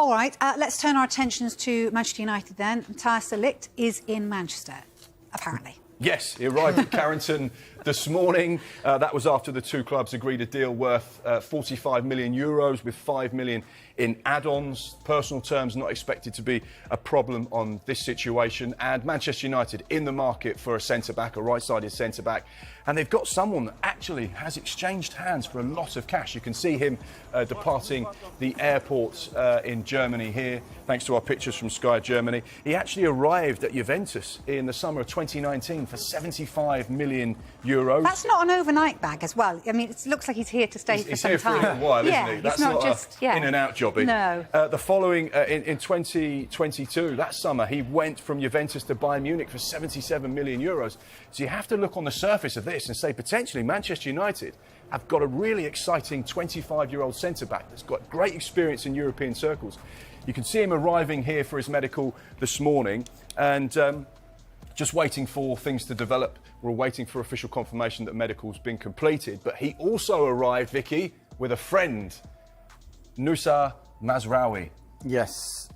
All right, let's turn our attentions to Manchester United then. Matthijs De Ligt is in Manchester, apparently. Yes, he arrived at Carrington this morning. That was after the two clubs agreed a deal worth €45 million with €5 million in add-ons. Personal terms not expected to be a problem on this situation. And Manchester United in the market for a centre-back, a right-sided centre-back. And they've got someone that actually has exchanged hands for a lot of cash. You can see him departing the airport in Germany here, thanks to our pictures from Sky Germany. He actually arrived at Juventus in the summer of 2019 for €75 million. That's not an overnight bag as well. I mean, it looks like he's here to stay for some time. He's here for a while, isn't he? That's not just in and out jobby. No. The following, in 2022, that summer, he went from Juventus to Bayern Munich for €77 million. So you have to look on the surface of this and say, potentially, Manchester United have got a really exciting 25-year-old centre-back that's got great experience in European circles. You can see him arriving here for his medical this morning and just waiting for things to develop. We're waiting for official confirmation that medical's been completed. But he also arrived, Vicky, with a friend, Noussair Mazraoui. Yes.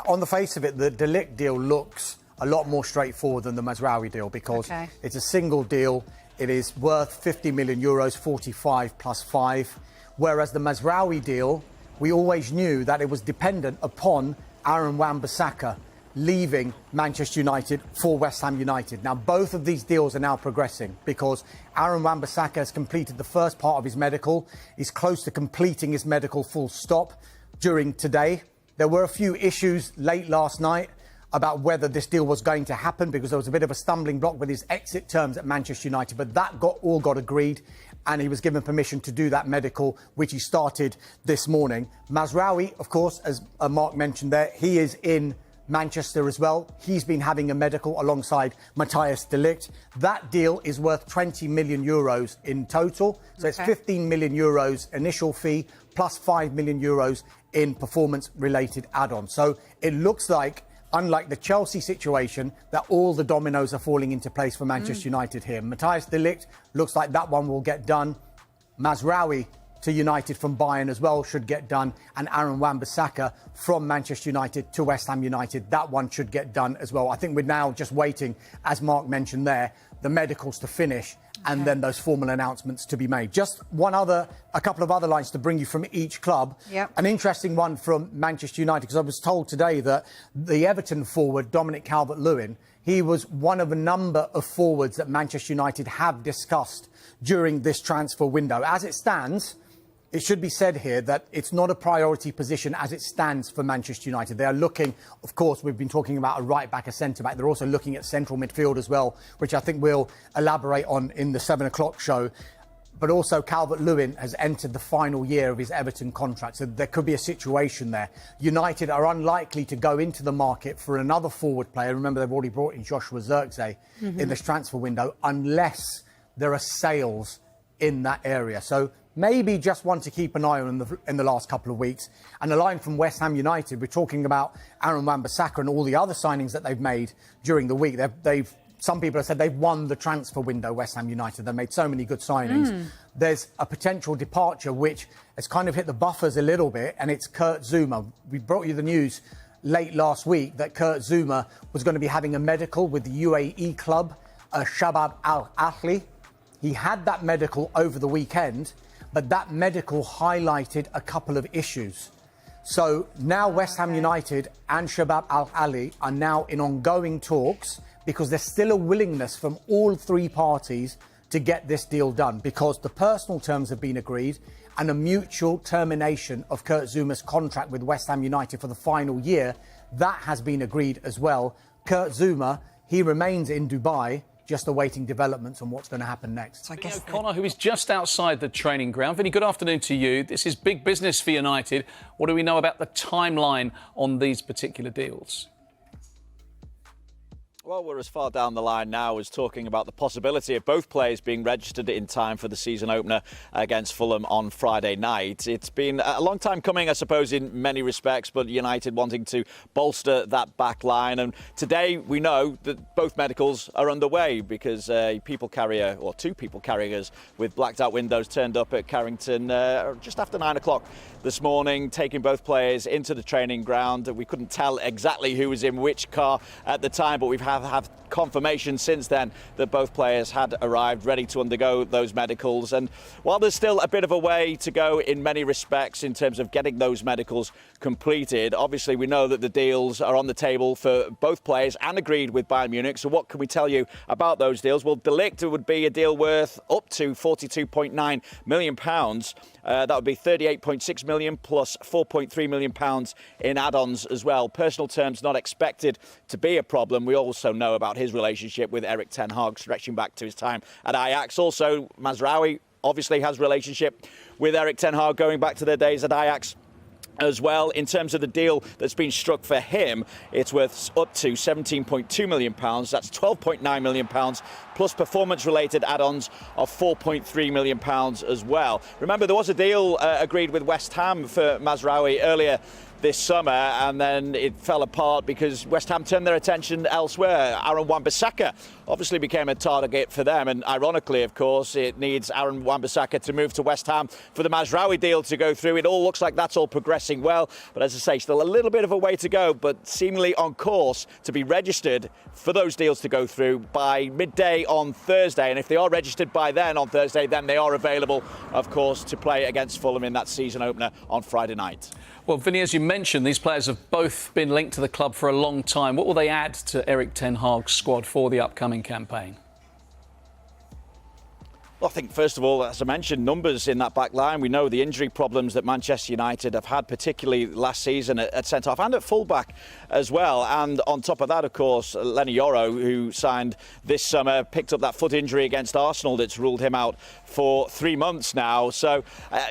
On the face of it, the De Ligt deal looks a lot more straightforward than the Mazraoui deal because it's a single deal. It is worth €50 million, 45 plus 5. Whereas the Mazraoui deal, we always knew that it was dependent upon Aaron Wan-Bissaka leaving Manchester United for West Ham United. Now, both of these deals are now progressing because Aaron Wan-Bissaka has completed the first part of his medical. He's close to completing his medical full stop during today. There were a few issues late last night about whether this deal was going to happen because there was a bit of a stumbling block with his exit terms at Manchester United, but that all got agreed and he was given permission to do that medical, which he started this morning. Mazraoui, of course, as Mark mentioned there, he is in Manchester as well. He's been having a medical alongside Matthijs De Ligt. That deal is worth €20 million in total. So it's €15 million initial fee plus €5 million in performance-related add-ons. So it looks like, unlike the Chelsea situation, that all the dominoes are falling into place for Manchester United here. Matthijs De Ligt looks like that one will get done. Mazraoui to United from Bayern as well should get done, and Aaron Wan-Bissaka from Manchester United to West Ham United, that one should get done as well. I think we're now just waiting, as Mark mentioned there, the medicals to finish and then those formal announcements to be made. Just a couple of other lines to bring you from each club. An interesting one from Manchester United, because I was told today that the Everton forward, Dominic Calvert-Lewin, he was one of a number of forwards that Manchester United have discussed during this transfer window. As it stands, it should be said here that it's not a priority position as it stands for Manchester United. They are looking, of course, we've been talking about a right-back, a centre-back. They're also looking at central midfield as well, which I think we'll elaborate on in the 7 o'clock show. But also Calvert-Lewin has entered the final year of his Everton contract, so there could be a situation there. United are unlikely to go into the market for another forward player. Remember, they've already brought in Joshua Zirkzee in this transfer window, unless there are sales in that area. So maybe just one to keep an eye on in the last couple of weeks. And a line from West Ham United, we're talking about Aaron Wan-Bissaka and all the other signings that they've made during the week. Some people have said they've won the transfer window, West Ham United. They've made so many good signings. There's a potential departure which has kind of hit the buffers a little bit, and it's Kurt Zouma. We brought you the news late last week that Kurt Zouma was going to be having a medical with the UAE club, Shabab Al Ahly. He had that medical over the weekend, but that medical highlighted a couple of issues. So now West Ham United and Shabab Al Ahly are now in ongoing talks because there's still a willingness from all three parties to get this deal done because the personal terms have been agreed and a mutual termination of Kurt Zouma's contract with West Ham United for the final year, that has been agreed as well. Kurt Zouma, he remains in Dubai, just awaiting developments on what's going to happen next. So I guess Connor, who is just outside the training ground. Vinny, good afternoon to you. This is big business for United. What do we know about the timeline on these particular deals? Well, we're as far down the line now as talking about the possibility of both players being registered in time for the season opener against Fulham on Friday night. It's been a long time coming, I suppose, in many respects, but United wanting to bolster that back line. And today we know that both medicals are underway because two people carriers with blacked out windows turned up at Carrington just after 9 o'clock this morning, taking both players into the training ground. We couldn't tell exactly who was in which car at the time, but we've have confirmation since then that both players had arrived ready to undergo those medicals. And while there's still a bit of a way to go in many respects in terms of getting those medicals completed, obviously we know that the deals are on the table for both players and agreed with Bayern Munich. So what can we tell you about those deals? Well, De Ligt would be a deal worth up to £42.9 million. That would be £38.6 million plus £4.3 million in add-ons as well. Personal terms not expected to be a problem. We also know about his relationship with Erik Ten Hag stretching back to his time at Ajax. Also, Mazraoui obviously has relationship with Erik Ten Hag going back to their days at Ajax as well. In terms of the deal that's been struck for him, it's worth up to £17.2 million. That's £12.9 million plus performance-related add-ons of £4.3 million as well. Remember, there was a deal agreed with West Ham for Mazraoui earlier this summer, and then it fell apart because West Ham turned their attention elsewhere. Aaron Wan-Bissaka obviously became a target for them, and ironically, of course, it needs Aaron Wan-Bissaka to move to West Ham for the Mazraoui deal to go through. It all looks like that's all progressing well, but as I say, still a little bit of a way to go, but seemingly on course to be registered for those deals to go through by midday on Thursday. And if they are registered by then on Thursday, then they are available, of course, to play against Fulham in that season opener on Friday night. Well, Vinny, as you mentioned, these players have both been linked to the club for a long time. What will they add to Erik Ten Hag's squad for the upcoming campaign? Well, I think, first of all, as I mentioned, numbers in that back line. We know the injury problems that Manchester United have had, particularly last season at centre-half and at full-back as well. And on top of that, of course, Lenny Yoro, who signed this summer, picked up that foot injury against Arsenal that's ruled him out for 3 months now. So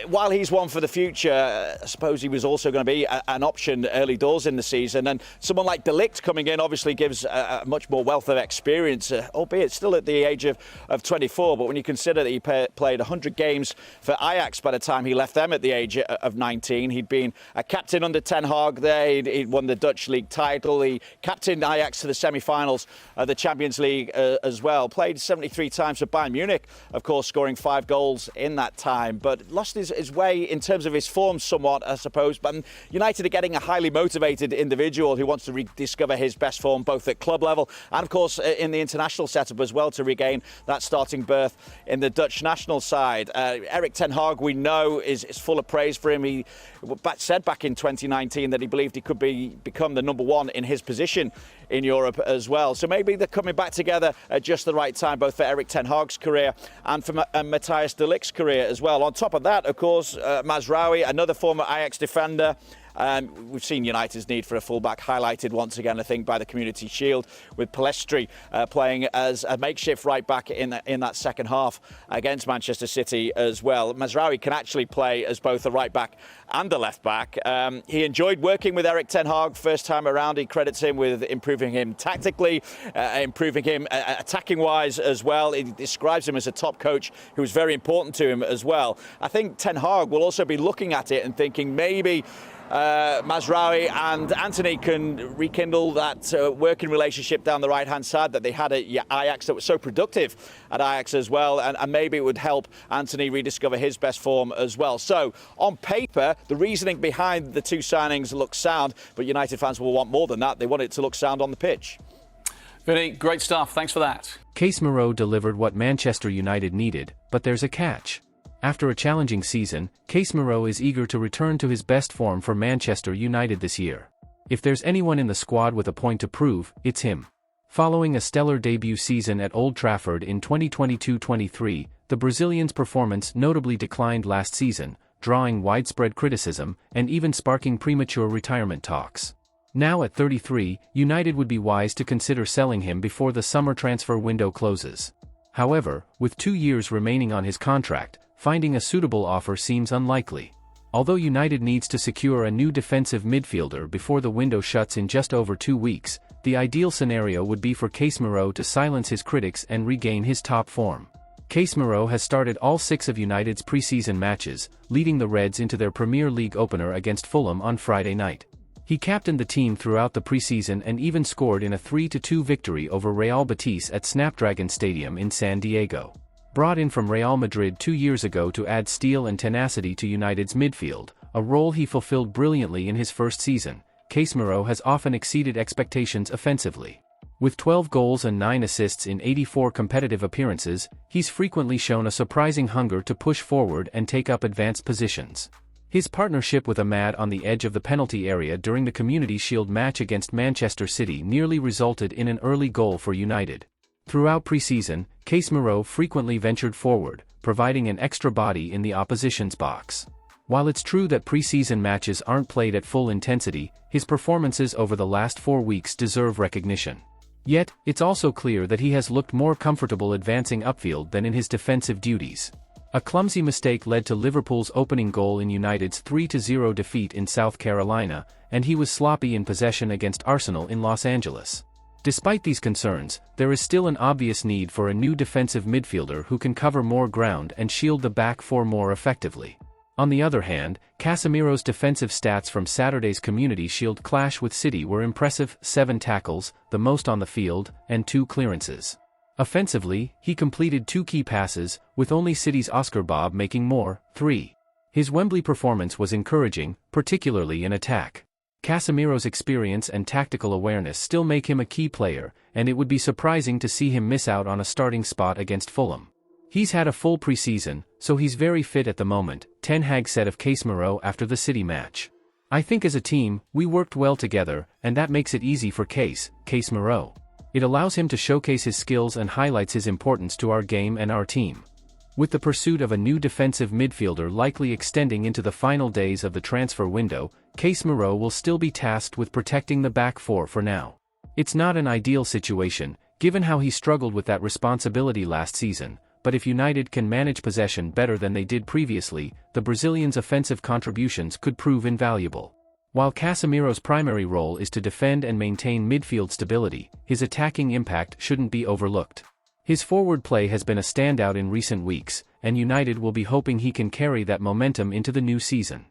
while he's one for the future, I suppose he was also going to be an option early doors in the season. And someone like De Ligt coming in obviously gives a much more wealth of experience, albeit still at the age of 24. But when you consider that he played 100 games for Ajax by the time he left them at the age of 19. He'd been a captain under Ten Hag there. He'd won the Dutch league title. He captained Ajax to the semi-finals of the Champions League as well. Played 73 times for Bayern Munich, of course, scoring 5 goals in that time, but lost his way in terms of his form somewhat, I suppose. But United are getting a highly motivated individual who wants to rediscover his best form both at club level and, of course, in the international setup as well, to regain that starting berth in the Dutch national side. Erik Ten Hag, we know, is full of praise for him. He said back in 2019 that he believed he could become the number one in his position in Europe as well. So maybe they're coming back together at just the right time, both for Erik Ten Hag's career and for Matthijs De Ligt's career as well. On top of that, of course, Mazraoui, another former Ajax defender. We've seen United's need for a fullback highlighted once again, I think, by the Community Shield, with Palestri playing as a makeshift right back in that second half against Manchester City as well. Mazraoui can actually play as both a right back and a left back. He enjoyed working with Erik Ten Hag first time around. He credits him with improving him tactically, improving him attacking wise as well. He describes him as a top coach who was very important to him as well. I think Ten Hag will also be looking at it and thinking maybe Mazraoui and Antony can rekindle that working relationship down the right-hand side that they had at Ajax, that was so productive at Ajax as well, and maybe it would help Antony rediscover his best form as well. So, on paper, the reasoning behind the two signings looks sound, but United fans will want more than that. They want it to look sound on the pitch. Vinny, great stuff. Thanks for that. Casemiro delivered what Manchester United needed, but there's a catch. After a challenging season, Casemiro is eager to return to his best form for Manchester United this year. If there's anyone in the squad with a point to prove, it's him. Following a stellar debut season at Old Trafford in 2022-23, the Brazilian's performance notably declined last season, drawing widespread criticism and even sparking premature retirement talks. Now at 33, United would be wise to consider selling him before the summer transfer window closes. However, with 2 years remaining on his contract, finding a suitable offer seems unlikely. Although United needs to secure a new defensive midfielder before the window shuts in just over 2 weeks, the ideal scenario would be for Casemiro to silence his critics and regain his top form. Casemiro has started all 6 of United's pre-season matches, leading the Reds into their Premier League opener against Fulham on Friday night. He captained the team throughout the pre-season and even scored in a 3-2 victory over Real Betis at Snapdragon Stadium in San Diego. Brought in from Real Madrid 2 years ago to add steel and tenacity to United's midfield, a role he fulfilled brilliantly in his first season, Casemiro has often exceeded expectations offensively. With 12 goals and 9 assists in 84 competitive appearances, he's frequently shown a surprising hunger to push forward and take up advanced positions. His partnership with Ahmad on the edge of the penalty area during the Community Shield match against Manchester City nearly resulted in an early goal for United. Throughout pre-season, Casemiro frequently ventured forward, providing an extra body in the opposition's box. While it's true that pre-season matches aren't played at full intensity, his performances over the last 4 weeks deserve recognition. Yet, it's also clear that he has looked more comfortable advancing upfield than in his defensive duties. A clumsy mistake led to Liverpool's opening goal in United's 3-0 defeat in South Carolina, and he was sloppy in possession against Arsenal in Los Angeles. Despite these concerns, there is still an obvious need for a new defensive midfielder who can cover more ground and shield the back four more effectively. On the other hand, Casemiro's defensive stats from Saturday's Community Shield clash with City were impressive: 7 tackles, the most on the field, and 2 clearances. Offensively, he completed 2 key passes, with only City's Oscar Bob making more, 3. His Wembley performance was encouraging, particularly in attack. Casemiro's experience and tactical awareness still make him a key player, and it would be surprising to see him miss out on a starting spot against Fulham. He's had a full preseason, so he's very fit at the moment, Ten Hag said of Casemiro after the City match. I think as a team, we worked well together, and that makes it easy for Casemiro. It allows him to showcase his skills and highlights his importance to our game and our team. With the pursuit of a new defensive midfielder likely extending into the final days of the transfer window, Casemiro will still be tasked with protecting the back four for now. It's not an ideal situation, given how he struggled with that responsibility last season, but if United can manage possession better than they did previously, the Brazilian's offensive contributions could prove invaluable. While Casemiro's primary role is to defend and maintain midfield stability, his attacking impact shouldn't be overlooked. His forward play has been a standout in recent weeks, and United will be hoping he can carry that momentum into the new season.